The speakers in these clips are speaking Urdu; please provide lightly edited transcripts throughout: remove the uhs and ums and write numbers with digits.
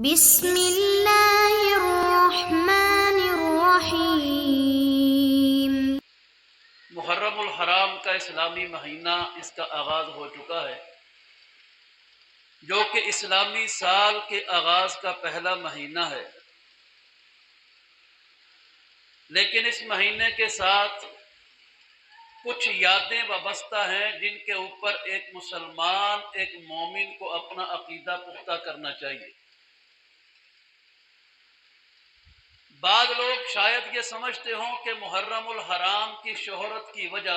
بسم اللہ الرحمن الرحیم۔ محرم الحرام کا اسلامی مہینہ اس کا آغاز ہو چکا ہے، جو کہ اسلامی سال کے آغاز کا پہلا مہینہ ہے، لیکن اس مہینے کے ساتھ کچھ یادیں وابستہ ہیں جن کے اوپر ایک مسلمان، ایک مومن کو اپنا عقیدہ پختہ کرنا چاہیے۔ بعض لوگ شاید یہ سمجھتے ہوں کہ محرم الحرام کی شہرت کی وجہ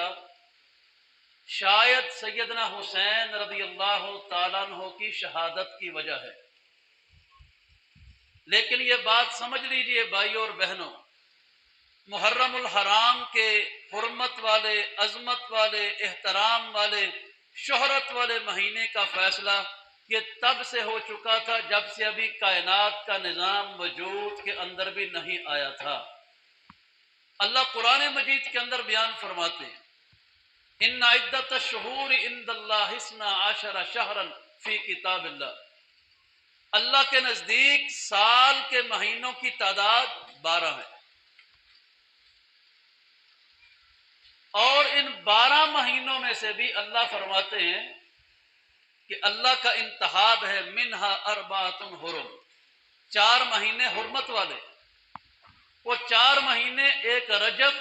شاید سیدنا حسین رضی اللہ تعالیٰ عنہ کی شہادت کی وجہ ہے، لیکن یہ بات سمجھ لیجئے بھائیوں اور بہنوں، محرم الحرام کے حرمت والے، عظمت والے، احترام والے، شہرت والے مہینے کا فیصلہ یہ تب سے ہو چکا تھا جب سے ابھی کائنات کا نظام وجود کے اندر بھی نہیں آیا تھا۔ اللہ قرآن مجید کے اندر بیان فرماتے ہیں، ان عدت الشہور عند اللہ 12 شہرا فی کتاب اللہ، اللہ کے نزدیک سال کے مہینوں کی تعداد 12 ہے، اور ان 12 مہینوں میں سے بھی اللہ فرماتے ہیں کہ اللہ کا انتخاب ہے منہا اربعۃ حرم، 4 مہینے حرمت والے، وہ 4 مہینے ایک رجب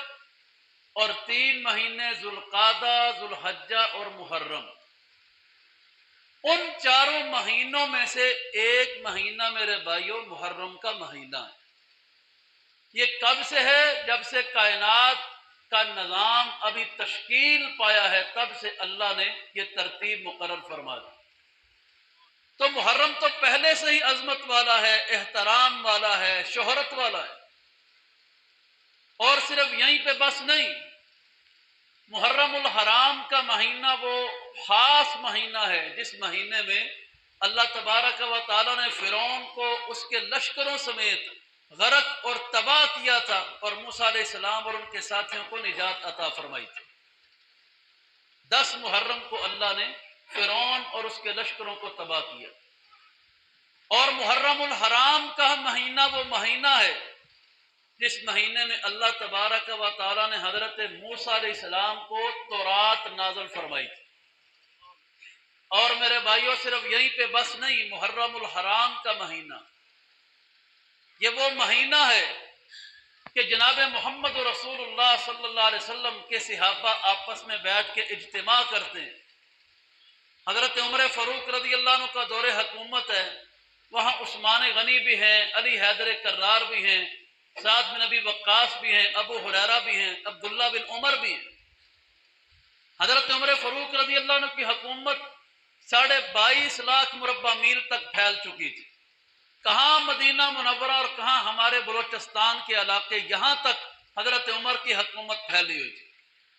اور 3 مہینے ذوالقعدہ، ذوالحجہ اور محرم۔ ان 4 مہینوں میں سے ایک مہینہ میرے بھائیوں محرم کا مہینہ ہے۔ یہ کب سے ہے؟ جب سے کائنات کا نظام ابھی تشکیل پایا ہے، تب سے اللہ نے یہ ترتیب مقرر فرما دی۔ تو محرم تو پہلے سے ہی عظمت والا ہے، احترام والا ہے، شہرت والا ہے، اور صرف یہیں پہ بس نہیں، محرم الحرام کا مہینہ وہ خاص مہینہ ہے جس مہینے میں اللہ تبارک و تعالیٰ نے فرعون کو اس کے لشکروں سمیت غرق اور تباہ کیا تھا، اور موسیٰ علیہ السلام اور ان کے ساتھیوں کو نجات عطا فرمائی تھی۔ 10 محرم کو اللہ نے فرعون اور اس کے لشکروں کو تباہ کیا، اور محرم الحرام کا مہینہ وہ مہینہ ہے جس مہینے میں اللہ تبارک و تعالیٰ نے حضرت موسیٰ علیہ السلام کو تورات نازل فرمائی تھی۔ اور میرے بھائیوں صرف یہیں پہ بس نہیں، محرم الحرام کا مہینہ یہ وہ مہینہ ہے کہ جناب محمد رسول اللہ صلی اللہ علیہ وسلم کے صحابہ آپس میں بیٹھ کے اجتماع کرتے ہیں۔ حضرت عمر فاروق رضی اللہ عنہ کا دور حکومت ہے، وہاں عثمان غنی بھی ہیں، علی حیدر کرار بھی ہیں، سعد بن ابی وقاص بھی ہیں، ابو ہریرہ بھی ہیں، عبداللہ بن عمر بھی ہیں۔ حضرت عمر فاروق رضی اللہ عنہ کی حکومت 22.5 لاکھ مربع میل تک پھیل چکی تھی۔ کہاں مدینہ منورہ اور کہاں ہمارے بلوچستان کے علاقے، یہاں تک حضرت عمر کی حکومت پھیلی ہوئی تھی۔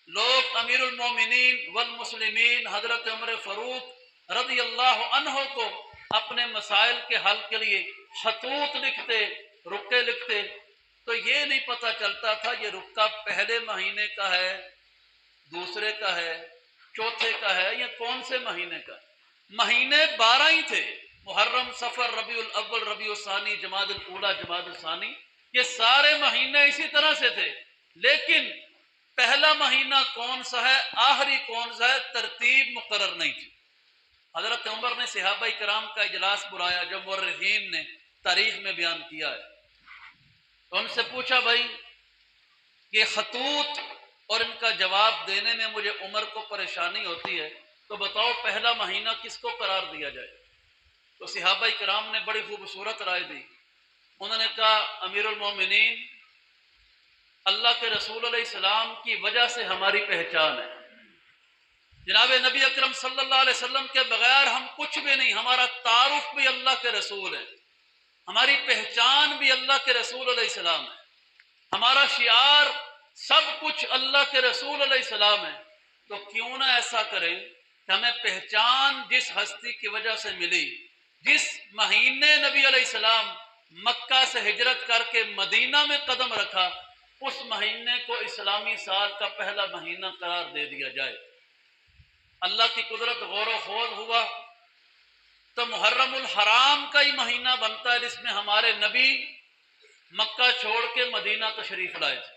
لوگ امیر المومنین والمسلمین حضرت عمر فاروق رضی اللہ عنہ کو اپنے مسائل کے حل کے لیے خطوط لکھتے، رکے لکھتے، تو یہ نہیں پتہ چلتا تھا یہ رکا پہلے مہینے کا ہے، دوسرے کا ہے، چوتھے کا ہے، یا کون سے مہینے کا۔ مہینے 12 ہی تھے، محرم، صفر، ربیع الاول، ربیع الثانی، جمادی الاولی، جمادی الثانی، یہ سارے مہینے اسی طرح سے تھے، لیکن پہلا مہینہ کون سا ہے، آخری کون سا ہے، ترتیب مقرر نہیں تھی۔ حضرت عمر نے صحابہ کرام کا اجلاس بلایا جو مورخین نے تاریخ میں بیان کیا ہے، تو ان سے پوچھا بھائی یہ خطوط اور ان کا جواب دینے میں مجھے عمر کو پریشانی ہوتی ہے، تو بتاؤ پہلا مہینہ کس کو قرار دیا جائے؟ تو صحابہ کرام نے بڑی خوبصورت رائے دی۔ انہوں نے کہا امیر المومنین، اللہ کے رسول علیہ السلام کی وجہ سے ہماری پہچان ہے، جناب نبی اکرم صلی اللہ علیہ وسلم کے بغیر ہم کچھ بھی نہیں، ہمارا تعارف بھی اللہ کے رسول ہے، ہماری پہچان بھی اللہ کے رسول علیہ السلام ہے، ہمارا شعار سب کچھ اللہ کے رسول علیہ السلام ہے، تو کیوں نہ ایسا کریں کہ ہمیں پہچان جس ہستی کی وجہ سے ملی، جس مہینے نبی علیہ السلام مکہ سے ہجرت کر کے مدینہ میں قدم رکھا، اس مہینے کو اسلامی سال کا پہلا مہینہ قرار دے دیا جائے۔ اللہ کی قدرت غور و خوض ہوا، تو محرم الحرام کا ہی مہینہ بنتا ہے جس میں ہمارے نبی مکہ چھوڑ کے مدینہ تشریف لائے تھے،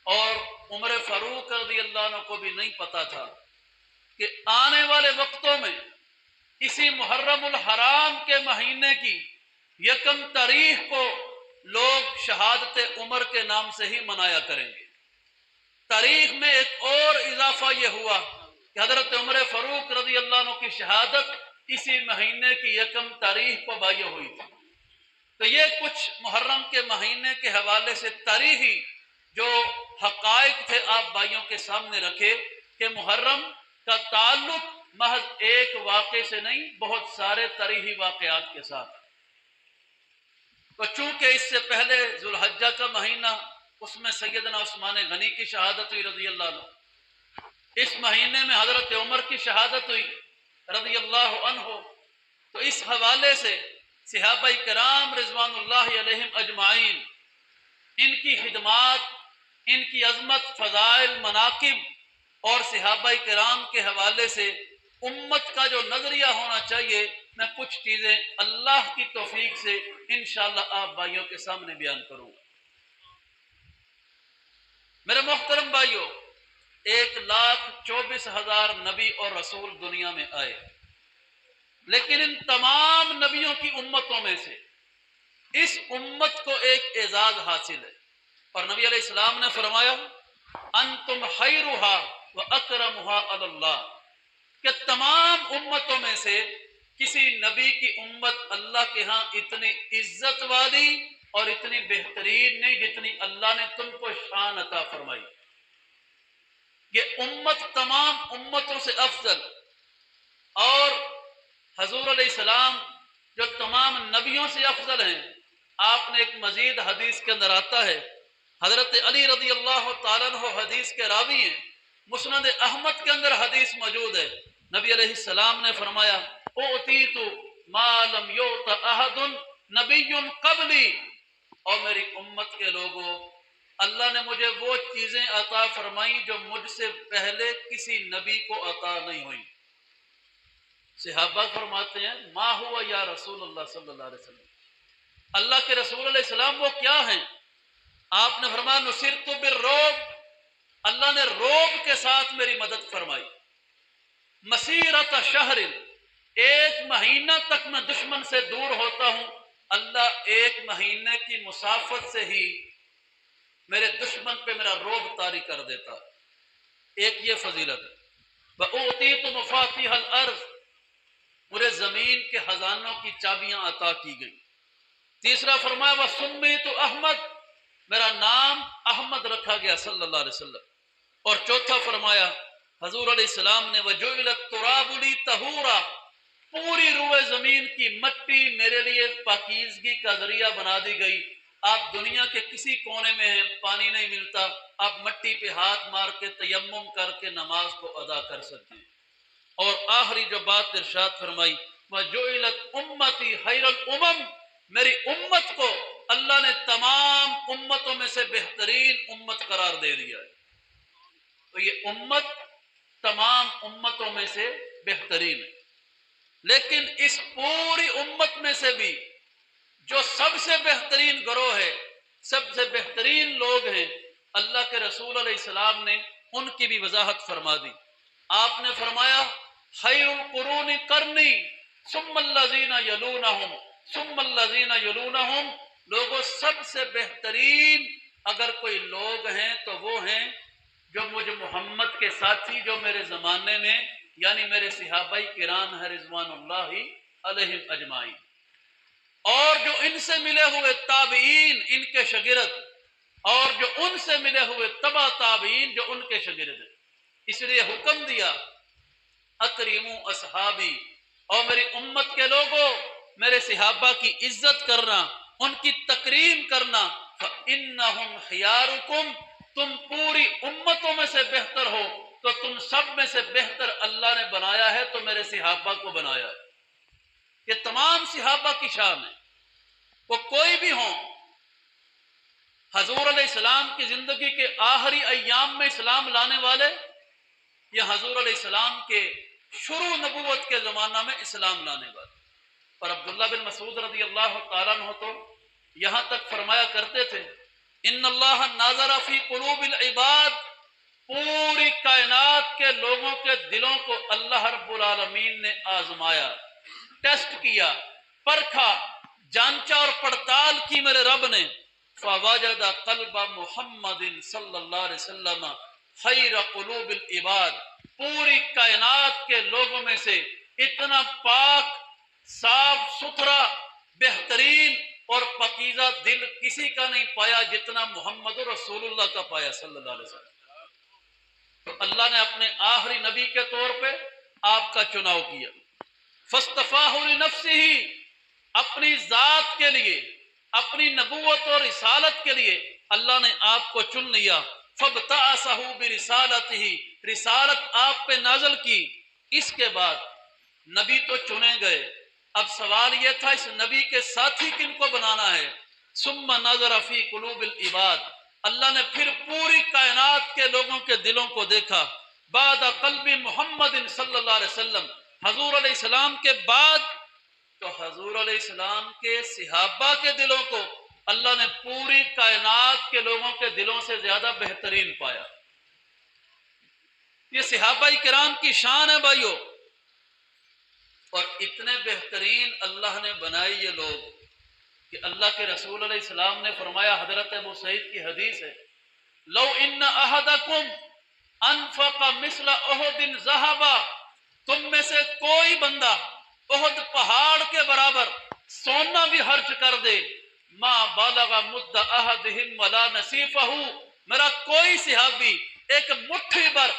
اور عمر فاروق رضی اللہ عنہ کو بھی نہیں پتا تھا کہ آنے والے وقتوں میں اسی محرم الحرام کے مہینے کی 1 تاریخ کو لوگ شہادت عمر کے نام سے ہی منایا کریں گے۔ تاریخ میں ایک اور اضافہ یہ ہوا کہ حضرت عمر فاروق رضی اللہ عنہ کی شہادت اسی مہینے کی 1 تاریخ کو بائیہ ہوئی تھی۔ تو یہ کچھ محرم کے مہینے کے حوالے سے تاریخی جو حقائق تھے آپ بھائیوں کے سامنے رکھے کہ محرم کا تعلق محض ایک واقعے سے نہیں، بہت سارے تاریخی واقعات کے ساتھ۔ تو چونکہ اس سے پہلے ذوالحجہ کا مہینہ، اس میں سیدنا عثمان غنی کی شہادت ہوئی رضی اللہ عنہ، اس مہینے میں حضرت عمر کی شہادت ہوئی رضی اللہ عنہ۔ تو اس حوالے سے صحابہ کرام رضوان اللہ علیہم اجمعین، ان کی خدمات، ان کی عظمت، فضائل، مناقب اور صحابہ کرام کے حوالے سے امت کا جو نظریہ ہونا چاہیے، میں کچھ چیزیں اللہ کی توفیق سے انشاءاللہ آپ بھائیوں کے سامنے بیان کروں گا۔ میرے محترم بھائیوں، 1,24,000 نبی اور رسول دنیا میں آئے، لیکن ان تمام نبیوں کی امتوں میں سے اس امت کو ایک اعزاز حاصل ہے، اور نبی علیہ السلام نے فرمایا انتم خیرھا واکرمھا علی اللہ، کہ تمام امتوں میں سے کسی نبی کی امت اللہ کے ہاں اتنی عزت والی اور اتنی بہترین نہیں جتنی اللہ نے تم کو شان عطا فرمائی۔ یہ امت تمام امتوں سے افضل، اور حضور علیہ السلام جو تمام نبیوں سے افضل ہیں۔ آپ نے ایک مزید حدیث کے اندر آتا ہے، حضرت علی رضی اللہ تعالیٰ عنہ حدیث کے راوی ہیں، مسند احمد کے اندر حدیث موجود ہے، نبی علیہ السلام نے فرمایا اعطیت ما لم یعط احد نبی قبلی، اور میری امت کے لوگوں، اللہ نے مجھے وہ چیزیں عطا فرمائیں جو مجھ سے پہلے کسی نبی کو عطا نہیں ہوئی۔ صحابہ فرماتے ہیں ما ہوا یا رسول اللہ صلی اللہ علیہ وسلم، اللہ کے رسول علیہ السلام وہ کیا ہیں؟ آپ نے فرمایا نصرت بالرعب، اللہ نے رعب کے ساتھ میری مدد فرمائی، مسیرت شہر، 1 مہینہ تک میں دشمن سے دور ہوتا ہوں، اللہ 1 مہینے کی مسافت سے ہی میرے دشمن پہ میرا رعب طاری کر دیتا۔ ایک یہ فضیلت ہے۔ وَأُعْطِيتُ مَفَاتِحَ الْأَرْضِ، مجھے زمین کے خزانوں کی چابیاں عطا کی گئی۔ تیسرا فرمایا وَسُمِّيتُ احمد، میرا نام احمد رکھا گیا صلی اللہ علیہ وسلم۔ اور چوتھا فرمایا حضور علیہ السلام نے وَجُعِلَ التُّرَابُ لِي طَهُورًا، پوری روئے زمین کی مٹی میرے لیے پاکیزگی کا ذریعہ بنا دی گئی۔ آپ دنیا کے کسی کونے میں ہیں، پانی نہیں ملتا، آپ مٹی پہ ہاتھ مار کے تیمم کر کے نماز کو ادا کر سکتے ہیں۔ اور آخری جو بات ارشاد فرمائی وَجُعِلَتْ أُمَّتِي خَيْرَ الْأُمَمِ، میری امت کو اللہ نے تمام امتوں میں سے بہترین امت قرار دے دیا ہے۔ تو یہ امت تمام امتوں میں سے بہترین ہے، لیکن اس پوری امت میں سے بھی جو سب سے بہترین گروہ ہے، سب سے بہترین لوگ ہیں، اللہ کے رسول علیہ السلام نے ان کی بھی وضاحت فرما دی۔ آپ نے فرمایا خیر القرون قرنی ثم الذین یلونہم ثم الذین یلونہم، لوگوں سب سے بہترین اگر کوئی لوگ ہیں تو وہ ہیں جو مجھ محمد کے ساتھی، جو میرے زمانے میں یعنی میرے صحابہ کرام ہیں رضوان اللہ علیہم اجمعین، اور جو ان سے ملے ہوئے تابعین ان کے شاگرد، اور جو ان سے ملے ہوئے تبع تابعین جو ان کے شاگرد ہیں۔ اس لیے حکم دیا اکرموا اصحابی، اور میری امت کے لوگوں میرے صحابہ کی عزت کرنا، ان کی تکریم کرنا، فإنہم خیارکم، تم پوری امتوں میں سے بہتر ہو، تو تم سب میں سے بہتر اللہ نے بنایا ہے تو میرے صحابہ کو بنایا ہے۔ یہ تمام صحابہ کی شان ہے، وہ کوئی بھی ہوں۔ حضور علیہ السلام کی زندگی کے آخری ایام میں اسلام لانے والے، یا حضور علیہ السلام کے شروع نبوت کے زمانہ میں اسلام لانے والے۔ اور عبداللہ بن مسعود رضی اللہ تعالیٰ عنہ تو یہاں تک فرمایا کرتے تھے ان اللہ ناظر فی قلوب العباد، پوری کائنات کے لوگوں کے دلوں کو اللہ رب العالمین نے آزمایا، ٹیسٹ کیا، پرکھا، جانچا اور پڑتال کی میرے رب نے۔ فوجد قلب محمد صلی اللہ علیہ وسلم خیر قلوب العباد، پوری کائنات کے لوگوں میں سے اتنا پاک، صاف ستھرا، بہترین اور پاکیزہ دل کسی کا نہیں پایا جتنا محمد رسول اللہ کا پایا صلی اللہ علیہ وسلم۔ تو اللہ نے اپنے آخری نبی کے طور پہ آپ کا چناؤ کیا۔ فاصطفاہ لنفسہ، اپنی ذات کے لیے، اپنی نبوت اور رسالت کے لیے اللہ نے آپ کو چن لیا۔ فابتعثہ برسالتہ، رسالت آپ پہ نازل کی۔ اس کے بعد نبی تو چنے گئے، اب سوال یہ تھا اس نبی کے ساتھی کن کو بنانا ہے۔ ثم نظر فی قلوب العباد، اللہ نے پھر پوری کائنات کے لوگوں کے دلوں کو دیکھا۔ بعد قلب محمد صلی اللہ علیہ وسلم، حضور علیہ السلام کے بعد تو حضور علیہ السلام کے صحابہ کے دلوں کو اللہ نے پوری کائنات کے لوگوں کے دلوں سے زیادہ بہترین پایا۔ یہ صحابہ کرام کی شان ہے بھائیو، اور اتنے بہترین اللہ نے بنائی یہ لوگ کہ اللہ کے رسول علیہ السلام نے فرمایا، حضرت ابو سعید کی حدیث ہے، لو ان احدکم انفق مثل احد ذہبا، تم میں سے کوئی بندہ احد پہاڑ کے برابر سونا بھی خرچ کر دے، ما بالغ مد احدہم ولا نصیفہ، میرا کوئی صحابی ایک مٹھی بھر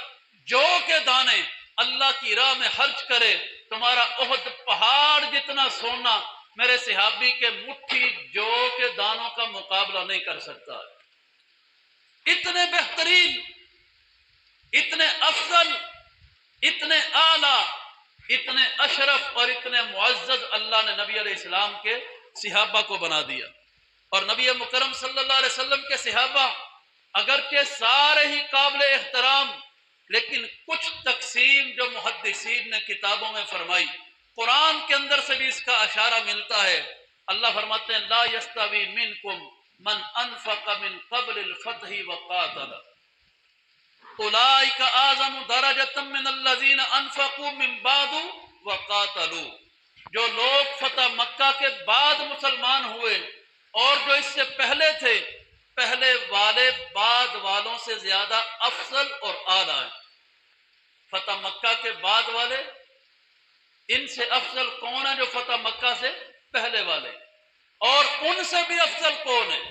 جو کے دانے اللہ کی راہ میں خرچ کرے، تمہارا احد پہاڑ جتنا سونا میرے صحابی کے مٹھی جو کے دانوں کا مقابلہ نہیں کر سکتا۔ اتنے بہترین، اتنے افضل، اتنے اعلیٰ، اتنے اشرف اور اتنے معزز اللہ نے نبی علیہ السلام کے صحابہ کو بنا دیا۔ اور نبی مکرم صلی اللہ علیہ وسلم کے صحابہ اگرچہ سارے ہی قابل احترام، لیکن کچھ تقسیم جو محدثین نے کتابوں میں فرمائی، قرآن کے اندر سے بھی اس کا اشارہ ملتا ہے۔ اللہ فرماتے ہیں لا یستوی منکم من انفق من قبل الفتح وقاتل اولئک اعظم درجۃ من الذین انفقوا من بعد وقاتلوا، جو لوگ فتح مکہ کے بعد مسلمان ہوئے اور جو اس سے پہلے تھے، پہلے والے بعد والوں سے زیادہ افضل اور اعلیٰ ہیں۔ فتح مکہ کے بعد والے ان سے افضل کون ہے جو فتح مکہ سے پہلے والے، اور ان سے بھی افضل کون ہے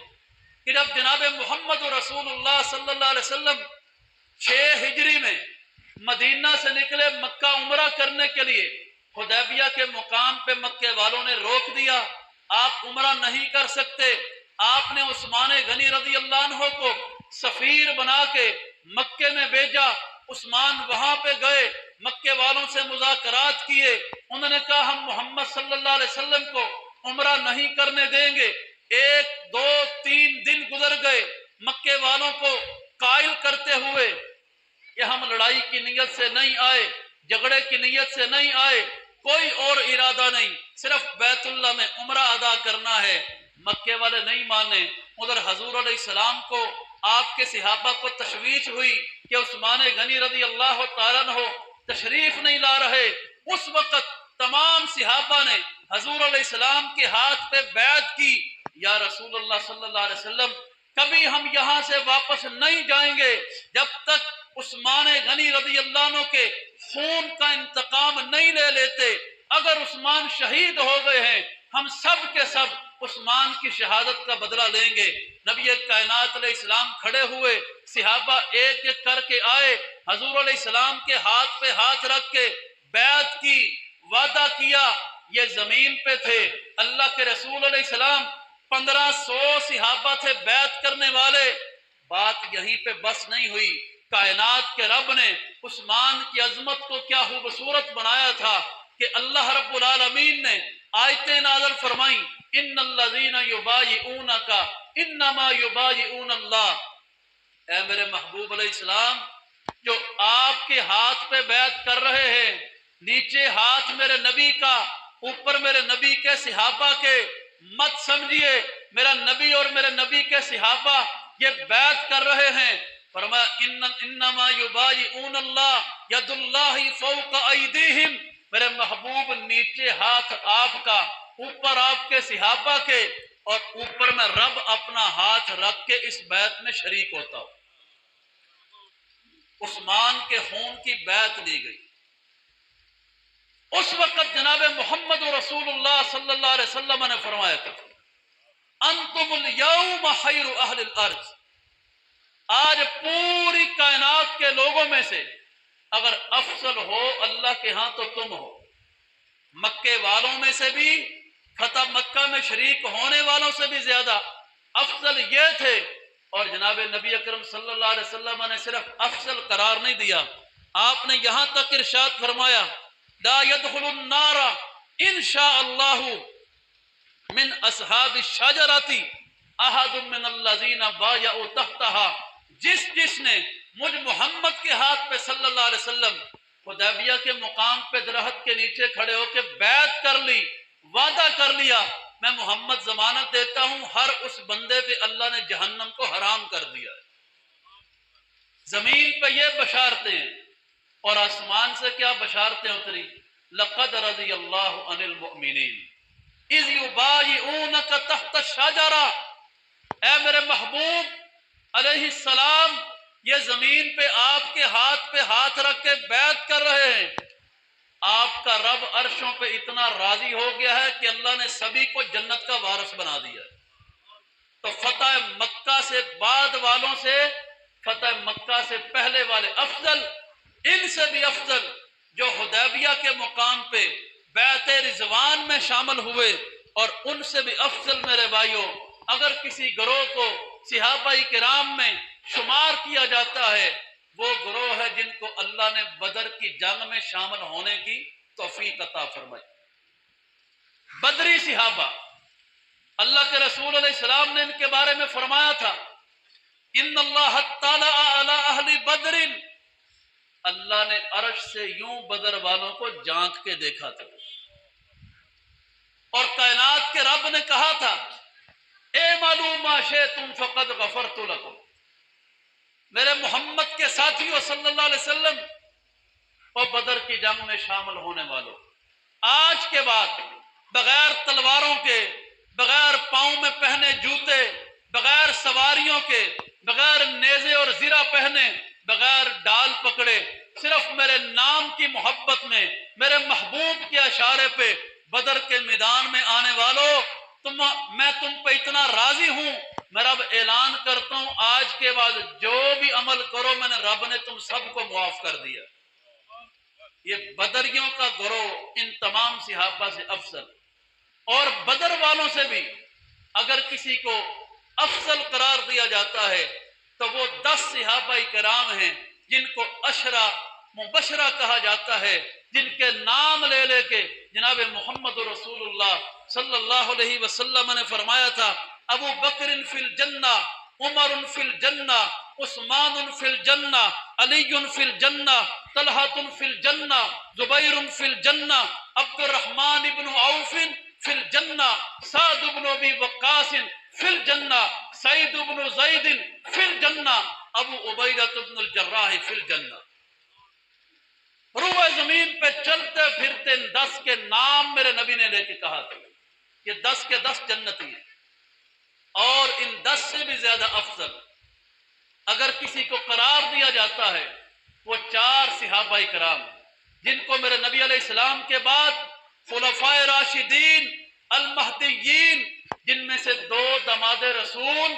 کہ جب جناب محمد رسول اللہ صلی اللہ علیہ وسلم 6 ہجری میں مدینہ سے نکلے مکہ عمرہ کرنے کے لیے، حدیبیہ کے مقام پہ مکے والوں نے روک دیا، آپ عمرہ نہیں کر سکتے۔ آپ نے عثمان غنی رضی اللہ عنہ کو سفیر بنا کے مکے میں بھیجا، عثمان وہاں پہ گئے، مکے والوں سے مذاکرات کیے، انہوں نے کہا ہم محمد صلی اللہ علیہ وسلم کو عمرہ نہیں کرنے دیں گے۔ 1 2 3 دن گزر گئے، مکے والوں کو قائل کرتے ہوئے کہ ہم لڑائی کی نیت سے نہیں آئے، جھگڑے کی نیت سے نہیں آئے، کوئی اور ارادہ نہیں، صرف بیت اللہ میں عمرہ ادا کرنا ہے۔ مکے والے نہیں مانے۔ ادھر حضور علیہ السلام کو، آپ کے صحابہ کو تشویش ہوئی کہ عثمان غنی رضی اللہ تعالیٰ عنہ تشریف نہیں لا رہے۔ اس وقت تمام صحابہ نے حضور علیہ السلام کے ہاتھ پہ بیعت کی، یا رسول اللہ صلی اللہ علیہ وسلم کبھی ہم یہاں سے واپس نہیں جائیں گے جب تک عثمان غنی رضی اللہ عنہ کے خون کا انتقام نہیں لے لیتے۔ اگر عثمان شہید ہو گئے ہیں، ہم سب کے سب عثمان کی شہادت کا بدلہ لیں گے۔ نبی کائنات علیہ السلام کھڑے ہوئے، صحابہ ایک ایک کر کے آئے، حضور علیہ السلام کے ہاتھ پہ ہاتھ رکھ کے بیعت کی، وعدہ کیا۔ یہ زمین پہ تھے، اللہ کے رسول علیہ السلام 1500 صحابہ تھے بیعت کرنے والے۔ بات یہیں پہ بس نہیں ہوئی، کائنات کے رب نے عثمان کی عظمت کو کیا خوبصورت بنایا تھا کہ اللہ رب العالمین نے آیتیں نازل فرمائیں، ان الذین یبایعونک انما یبایعون اللہ۔ اے میرے محبوب علیہ السلام، جو آپ کے ہاتھ پہ بیعت کر رہے ہیں نیچے ہاتھ میرے نبی کا، اوپر میرے نبی کے صحابہ کے، مت سمجھیے میرا نبی اور میرے نبی کے صحابہ یہ بیعت کر رہے ہیں۔ فرمایا انما یبایعون اللہ ید اللہ فوق ایدیہم، میرے محبوب نیچے ہاتھ آپ کا، اوپر آپ کے صحابہ کے، اور اوپر میں رب اپنا ہاتھ رکھ کے اس بیعت میں شریک ہوتا ہوں۔ عثمان کے خون کی بیعت لی گئی۔ اس وقت جناب محمد رسول اللہ صلی اللہ علیہ وسلم نے فرمایا تھا انتم اليوم خیر اہل الارض، آج پوری کائنات کے لوگوں میں سے اگر افضل ہو اللہ کے ہاں تو تم ہو۔ مکے والوں میں سے بھی، فتح مکہ میں شریک ہونے والوں سے بھی زیادہ افضل یہ تھے۔ اور جناب نبی اکرم صلی اللہ علیہ وسلم نے صرف افضل قرار نہیں دیا، آپ نے یہاں تک ارشاد فرمایا لا يدخل النار ان شاء اللہ من اصحاب الشجرۃ احد من الذین بایعوا تحتها، جس نے مجھ محمد کے ہاتھ پہ صلی اللہ علیہ وسلم حدیبیہ کے مقام پہ درخت کے نیچے کھڑے ہو کے بیعت کر لی، وعدہ کر لیا، میں محمد ضمانت دیتا ہوں ہر اس بندے پہ اللہ نے جہنم کو حرام کر دیا ہے۔ زمین پہ یہ بشارتیں ہیں، اور آسمان سے کیا بشارتیں اتری؟ لقد رضی اللہ عن المؤمنین اذ یبایعونک تحت الشجرہ، اے میرے محبوب علیہ السلام، یہ زمین پہ آپ کے ہاتھ پہ ہاتھ رکھ کے بیعت کر رہے ہیں، آپ کا رب عرشوں پہ اتنا راضی ہو گیا ہے کہ اللہ نے سبھی کو جنت کا وارث بنا دیا ہے۔ تو فتح مکہ سے بعد والوں سے، فتح مکہ سے پہلے والے افضل، ان سے بھی افضل جو حدیبیہ کے مقام پہ بیعت رضوان میں شامل ہوئے، اور ان سے بھی افضل میرے بھائیوں اگر کسی گروہ کو صحابہ کرام میں شمار کیا جاتا ہے، وہ گروہ ہے جن کو اللہ نے بدر کی جنگ میں شامل ہونے کی توفیق عطا فرمائی۔ بدری صحابہ، اللہ کے رسول علیہ السلام نے ان کے بارے میں فرمایا تھا ان اللہ اطلع علی اہل بدر، اللہ نے عرش سے یوں بدر والوں کو جھانک کے دیکھا تھا، اور کائنات کے رب نے کہا تھا اعملوا ما شئتم فقد غفرت لکم۔ میرے محمد کے ساتھیوں صلی اللہ علیہ وسلم اور بدر کی جنگ میں شامل ہونے والوں، آج کے بعد بغیر تلواروں کے، بغیر پاؤں میں پہنے جوتے، بغیر سواریوں کے، بغیر نیزے اور زرہ پہنے، بغیر ڈال پکڑے، صرف میرے نام کی محبت میں، میرے محبوب کے اشارے پہ بدر کے میدان میں آنے والوں، میں تم پہ اتنا راضی ہوں، میں رب اعلان کرتا ہوں آج کے بعد جو بھی عمل کرو میں نے رب نے تم سب کو معاف کر دیا۔ یہ بدریوں کا گروہ ان تمام صحابہ سے افضل، اور بدر والوں سے بھی اگر کسی کو افضل قرار دیا جاتا ہے تو وہ 10 صحابہ کرام ہیں جن کو عشرہ مبشرہ کہا جاتا ہے، جن کے نام لے لے کے جناب محمد رسول اللہ صلی اللہ علیہ وسلم نے فرمایا تھا ابو بکر فی الجنہ، عمر فی الجنہ، عثمان فی الجنہ، علی فی الجنہ، طلحہ فی الجنہ، زبیر فی الجنہ، عبد الرحمن بن عوف فی الجنہ، سعد بن ابی وقاص فی الجنہ، سعید بن زید فی الجنہ، ابو عبیدہ بن الجراح فی الجنہ۔ روح زمین پہ چلتے پھرتے 10 کے نام میرے نبی نے لے کے کہا تھا یہ 10 کے 10 جنتی ہیں، اور ان 10 سے بھی زیادہ افضل اگر کسی کو قرار دیا جاتا ہے وہ 4 صحابہ کرام جن کو میرے نبی علیہ السلام کے بعد خلفائے راشدین المہدیین، جن میں سے 2 دماد رسول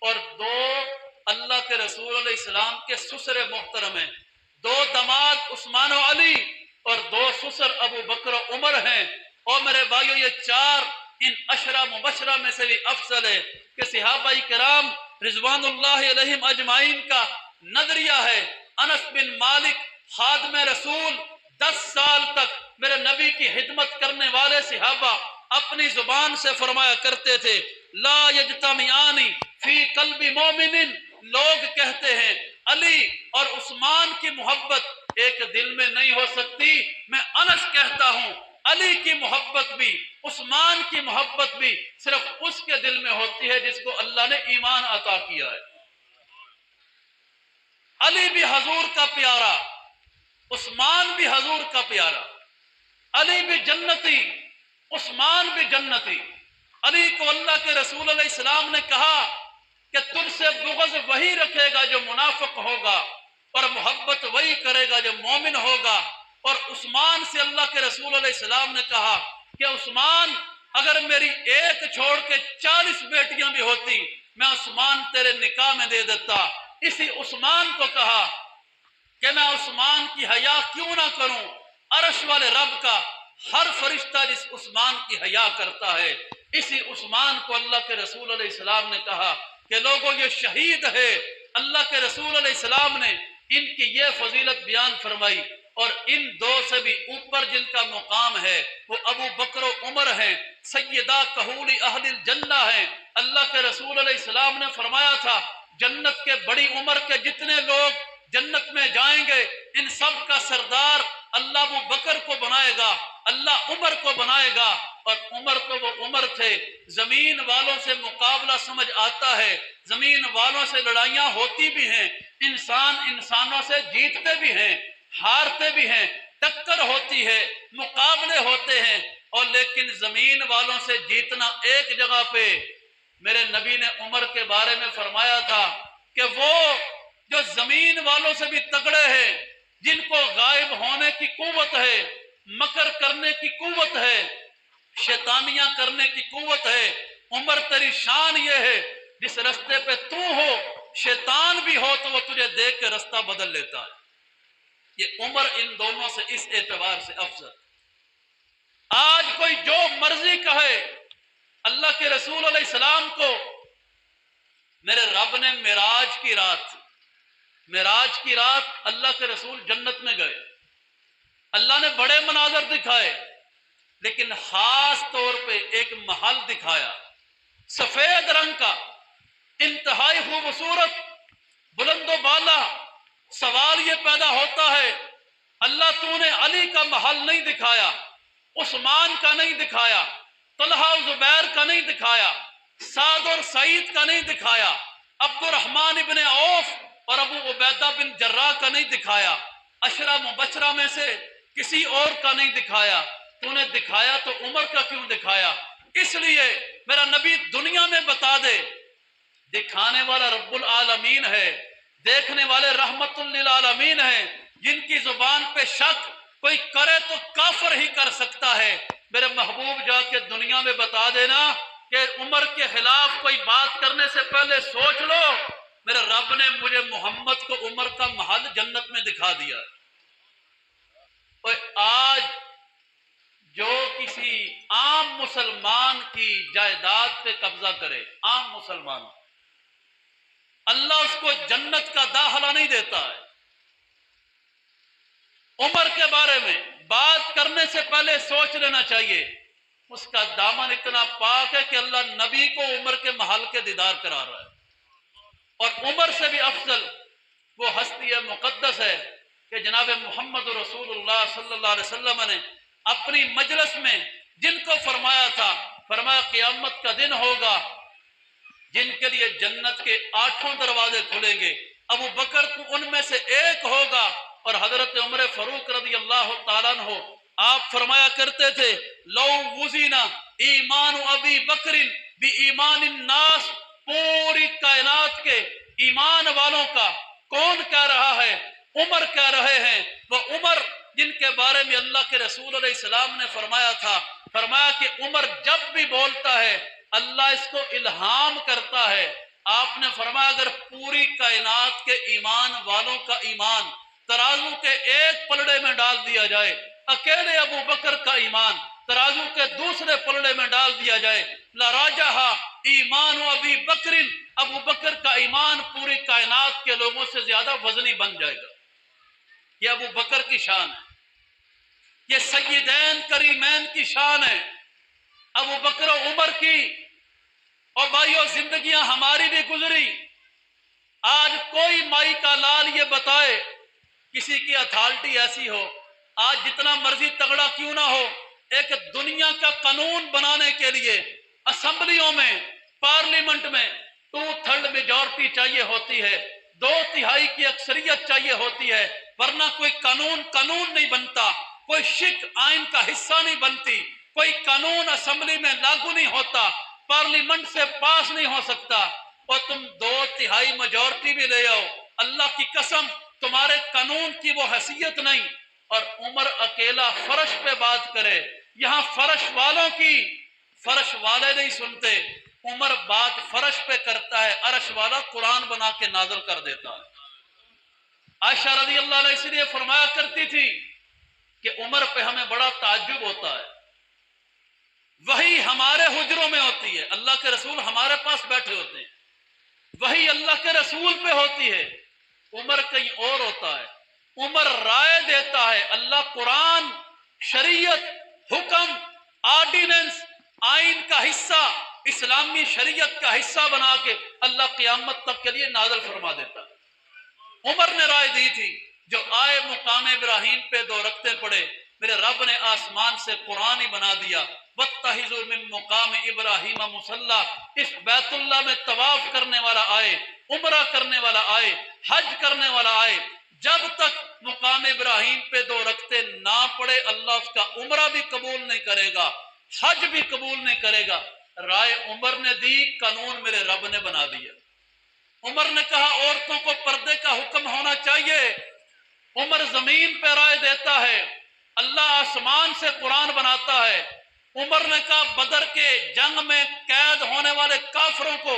اور 2 اللہ کے رسول علیہ السلام کے سسر محترم ہیں، 2 دماد عثمان و علی اور 2 سسر ابو بکر و عمر ہیں۔ اور میرے بھائیو یہ 4 ان عشرہ مبشرہ میں سے بھی افضل ہے کہ صحابہ کرام رضوان اللہ علیہم اجمعین کا نظریہ ہے۔ انس بن مالک خادم رسول 10 سال تک میرے نبی کی خدمت کرنے والے صحابہ اپنی زبان سے فرمایا کرتے تھے لا یجتمعان فی قلب مومن، لوگ کہتے ہیں علی اور عثمان کی محبت ایک دل میں نہیں ہو سکتی. میں انس کہتا ہوں علی کی محبت بھی، عثمان کی محبت بھی صرف اس کے دل میں ہوتی ہے جس کو اللہ نے ایمان عطا کیا ہے. علی بھی حضور کا پیارا، عثمان بھی حضور کا پیارا، علی بھی جنتی، عثمان بھی جنتی. علی کو اللہ کے رسول علیہ السلام نے کہا کہ تجھ سے بغض وہی رکھے گا جو منافق ہوگا، اور محبت وہی کرے گا جو مومن ہوگا. اور عثمان سے اللہ کے رسول علیہ السلام نے کہا کہ عثمان اگر میری ایک چھوڑ کے 40 بیٹیاں بھی ہوتی میں عثمان تیرے نکاح میں دے دیتا. اسی عثمان کو کہا کہ میں عثمان کی حیا کیوں نہ کروں، عرش والے رب کا ہر فرشتہ جس عثمان کی حیا کرتا ہے. اسی عثمان کو اللہ کے رسول علیہ السلام نے کہا کہ لوگوں یہ شہید ہے. اللہ کے رسول علیہ السلام نے ان کی یہ فضیلت بیان فرمائی. اور ان دو سے بھی اوپر جن کا مقام ہے وہ ابو بکر و عمر ہیں، سیدہ کہول اہل الجنہ ہیں. اللہ کے رسول علیہ السلام نے فرمایا تھا جنت کے بڑی عمر کے جتنے لوگ جنت میں جائیں گے ان سب کا سردار اللہ ابو بکر کو بنائے گا، اللہ عمر کو بنائے گا. اور عمر تو وہ عمر تھے، زمین والوں سے مقابلہ سمجھ آتا ہے، زمین والوں سے لڑائیاں ہوتی بھی ہیں، انسان انسانوں سے جیتتے بھی ہیں، ہارتے بھی ہیں، ٹکر ہوتی ہے، مقابلے ہوتے ہیں. اور لیکن زمین والوں سے جیتنا ایک جگہ پہ میرے نبی نے عمر کے بارے میں فرمایا تھا کہ وہ جو زمین والوں سے بھی تگڑے ہیں، جن کو غائب ہونے کی قوت ہے، مکر کرنے کی قوت ہے، شیطانیاں کرنے کی قوت ہے. عمر تیری شان یہ ہے جس رستے پہ تو ہو شیطان بھی ہو تو وہ تجھے دیکھ کے رستہ بدل لیتا ہے. یہ عمر ان دونوں سے اس اعتبار سے افضل. آج کوئی جو مرضی کہے، اللہ کے رسول علیہ السلام کو میرے رب نے معراج کی رات اللہ کے رسول جنت میں گئے، اللہ نے بڑے مناظر دکھائے، لیکن خاص طور پہ ایک محل دکھایا سفید رنگ کا، انتہائی خوبصورت، بلند و بالا. سوال یہ پیدا ہوتا ہے اللہ تو نے علی کا محل نہیں دکھایا، عثمان کا نہیں دکھایا، طلحہ و زبیر کا نہیں دکھایا، سعد اور سعید کا نہیں دکھایا، عبد الرحمن ابن عوف اور ابو عبیدہ بن جراح کا نہیں دکھایا، عشرہ مبشرہ میں سے کسی اور کا نہیں دکھایا. تو نے دکھایا تو عمر کا کیوں دکھایا؟ اس لیے میرا نبی دنیا میں بتا دے دکھانے والا رب العالمین ہے، دیکھنے والے رحمت للعالمین ہیں. جن کی زبان پہ شک کوئی کرے تو کافر ہی کر سکتا ہے. میرے محبوب جا کے دنیا میں بتا دینا کہ عمر کے خلاف کوئی بات کرنے سے پہلے سوچ لو میرے رب نے مجھے محمد کو عمر کا محل جنت میں دکھا دیا. اور آج جو کسی عام مسلمان کی جائیداد پہ قبضہ کرے، عام مسلمان، اللہ اس کو جنت کا داخلہ نہیں دیتا ہے. عمر کے بارے میں بات کرنے سے پہلے سوچ لینا چاہیے اس کا دامن اتنا پاک ہے کہ اللہ نبی کو عمر کے محل کے دیدار کرا رہا ہے. اور عمر سے بھی افضل وہ ہستی مقدس ہے کہ جناب محمد رسول اللہ صلی اللہ علیہ وسلم نے اپنی مجلس میں جن کو فرمایا تھا، فرمایا قیامت کا دن ہوگا جن کے لیے جنت کے 8 دروازے کھلیں گے، ابو بکر ان میں سے ایک ہوگا اور حضرت عمر فاروق رضی اللہ تعالیٰ عنہ. آپ فرمایا کرتے تھے لو وزینا ایمان ابی بکر بی ایمان الناس، پوری کائنات کے ایمان والوں کا کون کہہ رہا ہے؟ عمر کہہ رہے ہیں. وہ عمر جن کے بارے میں اللہ کے رسول علیہ السلام نے فرمایا تھا، فرمایا کہ عمر جب بھی بولتا ہے اللہ اس کو الہام کرتا ہے. آپ نے فرمایا اگر پوری کائنات کے ایمان والوں کا ایمان ترازو کے ایک پلڑے میں ڈال دیا جائے، اکیلے ابو بکر کا ایمان ترازو کے دوسرے پلڑے میں ڈال دیا جائے، لراجہ ایمان ابی بکر، ابو بکر کا ایمان پوری کائنات کے لوگوں سے زیادہ وزنی بن جائے گا. یہ ابو بکر کی شان ہے، یہ سیدین کریمین کی شان ہے، ابو بکر و عمر کی. اور بھائیو زندگیاں ہماری بھی گزری. آج کوئی مائی کا لال یہ بتائے کسی کی اتھارٹی ایسی ہو، آج جتنا مرضی تگڑا کیوں نہ ہو، ایک دنیا کا قانون بنانے کے لیے اسمبلیوں میں، پارلیمنٹ میں 2/3 میجورٹی چاہیے ہوتی ہے، 2/3 کی اکثریت چاہیے ہوتی ہے، ورنہ کوئی قانون نہیں بنتا، کوئی شک آئین کا حصہ نہیں بنتی، کوئی قانون اسمبلی میں لاگو نہیں ہوتا، پارلیمنٹ سے پاس نہیں ہو سکتا۔ اور تم 2/3 میجورٹی بھی لے آؤ، اللہ کی قسم تمہارے قانون کی وہ حیثیت نہیں۔ اور عمر اکیلا فرش پہ بات کرے، یہاں فرش والوں کی، فرش والے نہیں سنتے، عمر بات فرش پہ کرتا ہے، عرش والا قرآن بنا کے نازل کر دیتا ہے۔ عائشہ رضی اللہ عنہ اس لیے فرمایا کرتی تھی کہ عمر پہ ہمیں بڑا تعجب ہوتا ہے، وہی ہمارے حجروں میں ہوتی ہے، اللہ کے رسول ہمارے پاس بیٹھے ہوتے ہیں، وہی اللہ کے رسول پہ ہوتی ہے، عمر کہیں اور ہوتا ہے، عمر رائے دیتا ہے، اللہ قرآن، شریعت، حکم، آرڈیننس، آئین کا حصہ، اسلامی شریعت کا حصہ بنا کے اللہ قیامت تک کے لیے نازل فرما دیتا ہے۔ عمر نے رائے دی تھی، جو آئے مقام ابراہیم پہ 2 رکعتیں پڑھے، میرے رب نے آسمان سے قرآن ہی بنا دیا، وَاتَّخِذُوا مِن مُّقَامِ إِبْرَاهِيمَ مُصَلًّى، اس بیت اللہ میں طواف کرنے والا آئے، عمرہ کرنے والا آئے، حج کرنے والا آئے، جب تک مقام ابراہیم پہ 2 رکعتیں نہ پڑھے اللہ اس کا عمرہ بھی قبول نہیں کرے گا، حج بھی قبول نہیں کرے گا۔ رائے عمر نے دی، قانون میرے رب نے بنا دیا۔ عمر نے کہا عورتوں کو پردے کا حکم ہونا چاہیے، عمر زمین پہ رائے دیتا ہے، اللہ آسمان سے قرآن بناتا ہے۔ عمر نے کہا بدر کے جنگ میں قید ہونے والے کافروں کو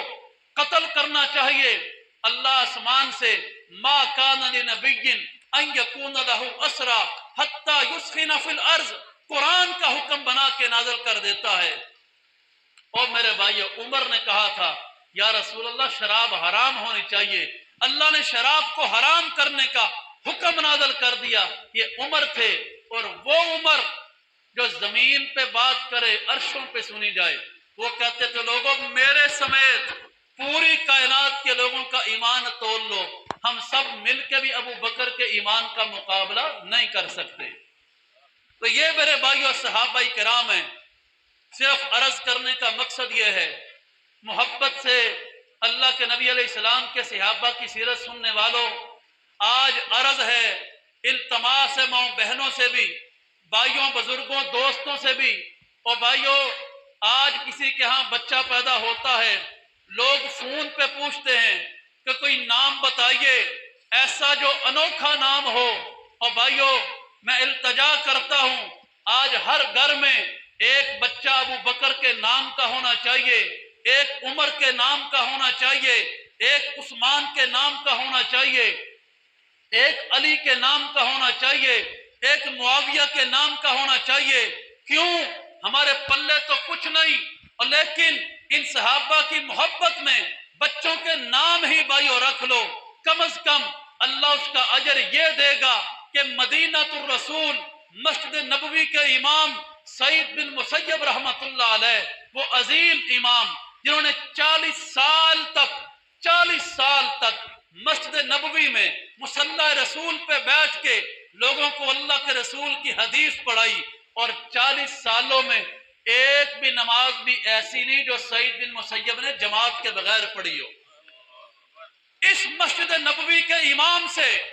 قتل کرنا چاہیے، اللہ آسمان سے ما کان لنبی ان یکون لہ اسرا حتی یسخن فی الارض، قرآن کا حکم بنا کے نازل کر دیتا ہے۔ اور میرے بھائیو، عمر نے کہا تھا یا رسول اللہ شراب حرام ہونی چاہیے، اللہ نے شراب کو حرام کرنے کا حکم نازل کر دیا۔ یہ عمر تھے، اور وہ عمر جو زمین پہ بات کرے عرشوں پہ سنی جائے۔ وہ کہتے تھے لوگوں میرے سمیت پوری کائنات کے لوگوں کا ایمان تول لو، ہم سب مل کے بھی ابو بکر کے ایمان کا مقابلہ نہیں کر سکتے۔ تو یہ میرے بھائیو صحابہ کرام ہیں۔ صرف عرض کرنے کا مقصد یہ ہے، محبت سے اللہ کے نبی علیہ السلام کے صحابہ کی سیرت سننے والوں، آج عرض ہے التماس ہے ماؤں بہنوں سے بھی، بھائیوں بزرگوں دوستوں سے بھی، اور بھائیوں آج کسی کے ہاں بچہ پیدا ہوتا ہے، لوگ فون پہ پوچھتے ہیں کہ کوئی نام بتائیے ایسا جو انوکھا نام ہو، اور بھائیوں میں التجا کرتا ہوں آج ہر گھر میں ایک بچہ ابو بکر کے نام کا ہونا چاہیے، ایک عمر کے نام کا ہونا چاہیے، ایک عثمان کے نام کا ہونا چاہیے، ایک علی کے نام کا ہونا چاہیے، ایک معاویہ کے نام کا ہونا چاہیے۔ کیوں؟ ہمارے پلے تو کچھ نہیں، اور لیکن ان صحابہ کی محبت میں بچوں کے نام ہی بھائیو رکھ لو، کم از کم اللہ اس کا اجر یہ دے گا کہ مدینہ الرسول مسجد نبوی کے امام سعید بن مسیب رحمت اللہ علیہ، وہ عظیم امام جنہوں نے 40 سال تک مسجد نبوی میں مصلی رسول پہ بیٹھ کے لوگوں کو اللہ کے رسول کی حدیث پڑھائی، اور 40 سالوں میں ایک بھی نماز بھی ایسی نہیں جو سعید بن مسیب نے جماعت کے بغیر پڑھی ہو۔ اس مسجد نبوی کے امام سے،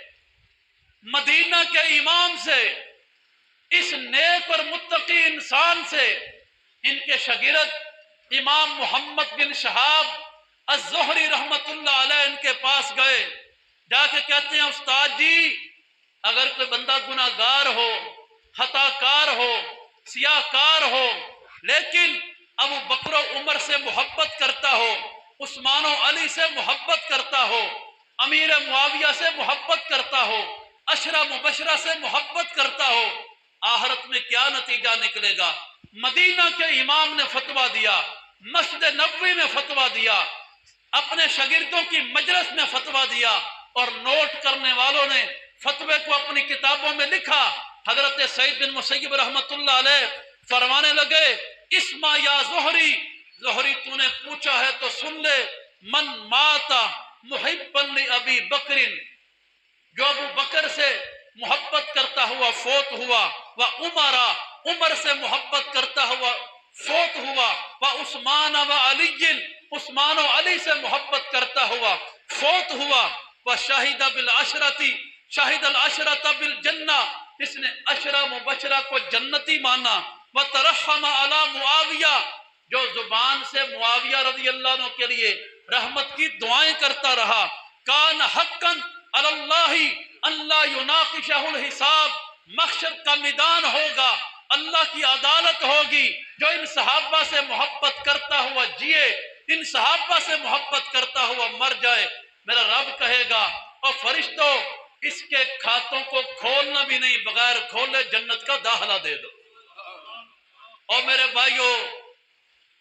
مدینہ کے امام سے، اس نیک اور متقی انسان سے ان کے شاگرد امام محمد بن شہاب الزہری رحمت اللہ علیہ ان کے پاس گئے، جا کے کہتے ہیں استاد جی اگر کوئی بندہ گناہ گار ہو، خطا کار ہو، سیاہ کار ہو، لیکن ابو بکر و عمر سے محبت کرتا ہو، عثمان و علی سے محبت کرتا ہو، امیر معاویہ سے محبت کرتا ہو، عشرہ مبشرہ سے محبت کرتا ہو، آخرت میں کیا نتیجہ نکلے گا؟ مدینہ کے امام نے فتویٰ دیا، مسجد نبوی میں فتویٰ دیا، اپنے شاگردوں کی مجلس میں فتویٰ دیا، اور نوٹ کرنے والوں نے فتوے کو اپنی کتابوں میں لکھا۔ حضرت سعید بن مسیب رحمت اللہ علیہ فرمانے لگے اسمع یا زہری، زہری تو نے پوچھا ہے تو سن لے، من ماتا محبا لابی بکر، جو ابو بکر سے محبت کرتا ہوا فوت ہوا، و عمرہ، عمر سے محبت کرتا ہوا فوت ہوا، و عثمان و علی، عثمان و علی سے محبت کرتا ہوا فوت ہوا، و شاہد بالعشرتی، شاہد العشرۃ بالجنہ، اس نے عشرہ مبشرہ کو جنتی مانا، و ترحم علی معاویہ، جو زبان سے معاویہ رضی اللہ عنہ کے لیے رحمت کی دعائیں کرتا رہا، کان حقا علی اللہ اللہ یناقشہ الحساب، محشر کا میدان ہوگا، اللہ کی عدالت ہوگی، جو ان صحابہ سے محبت کرتا ہوا جیے، ان صحابہ سے محبت کرتا ہوا مر جائے، میرا رب کہے گا اور فرشتوں اس کے کھاتوں کو کھولنا بھی نہیں، بغیر کھولے جنت کا داخلہ دے دو۔ اور میرے بھائیوں،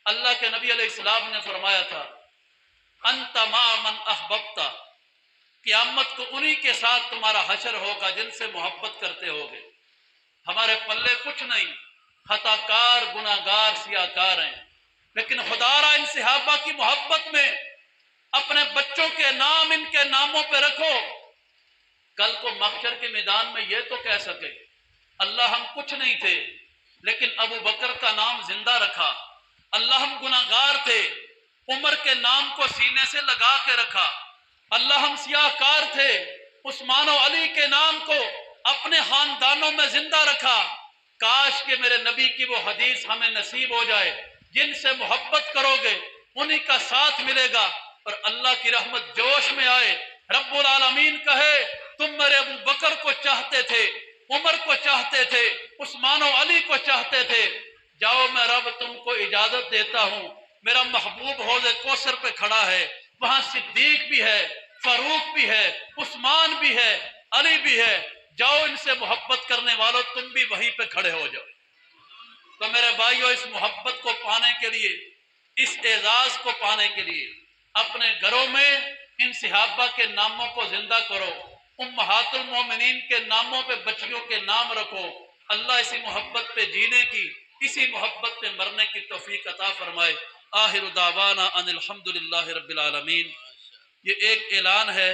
اللہ کے نبی علیہ السلام نے فرمایا تھا انت مع من احببت، قیامت کو انہی کے ساتھ تمہارا حشر ہوگا جن سے محبت کرتے ہوگے۔ ہمارے پلے کچھ نہیں، خطا کار، گناہ گار، سیاہ کار ہیں، لیکن خدا را ان صحابہ کی محبت میں اپنے بچوں کے نام ان کے ناموں پہ رکھو، کل کو محشر کے میدان میں یہ تو کہہ سکے اللہ ہم کچھ نہیں تھے لیکن ابو بکر کا نام زندہ رکھا، اللہ ہم گناہ گار تھے، عمر کے نام کو سینے سے لگا کے رکھا، اللہ ہم سیاہ کار تھے، عثمان و علی کے نام کو اپنے خاندانوں میں زندہ رکھا۔ کاش کہ میرے نبی کی وہ حدیث ہمیں نصیب ہو جائے، جن سے محبت کرو گے انہی کا ساتھ ملے گا اور اللہ کی رحمت جوش میں آئے، رب العالمین کہے تم میرے ابو بکر کو چاہتے تھے، عمر کو چاہتے تھے، عثمان و علی کو چاہتے تھے، جاؤ میں رب تم کو اجازت دیتا ہوں، میرا محبوب حوض کوثر پہ کھڑا ہے، وہاں صدیق بھی ہے، فاروق بھی ہے، عثمان بھی ہے، علی بھی ہے، جاؤ ان سے محبت کرنے والوں تم بھی وہیں پہ کھڑے ہو جاؤ۔ تو میرے بھائیوں، اس محبت کو پانے کے لیے، اس اعزاز کو پانے کے لیے اپنے گھروں میں ان صحابہ کے ناموں کو زندہ کرو، امہات المومنین کے ناموں پہ بچیوں کے نام رکھو، اللہ اسی محبت پہ جینے کی، اسی محبت پہ مرنے کی توفیق عطا فرمائے۔ آخر دعوانا ان الحمدللہ رب العالمین۔ یہ ایک اعلان ہے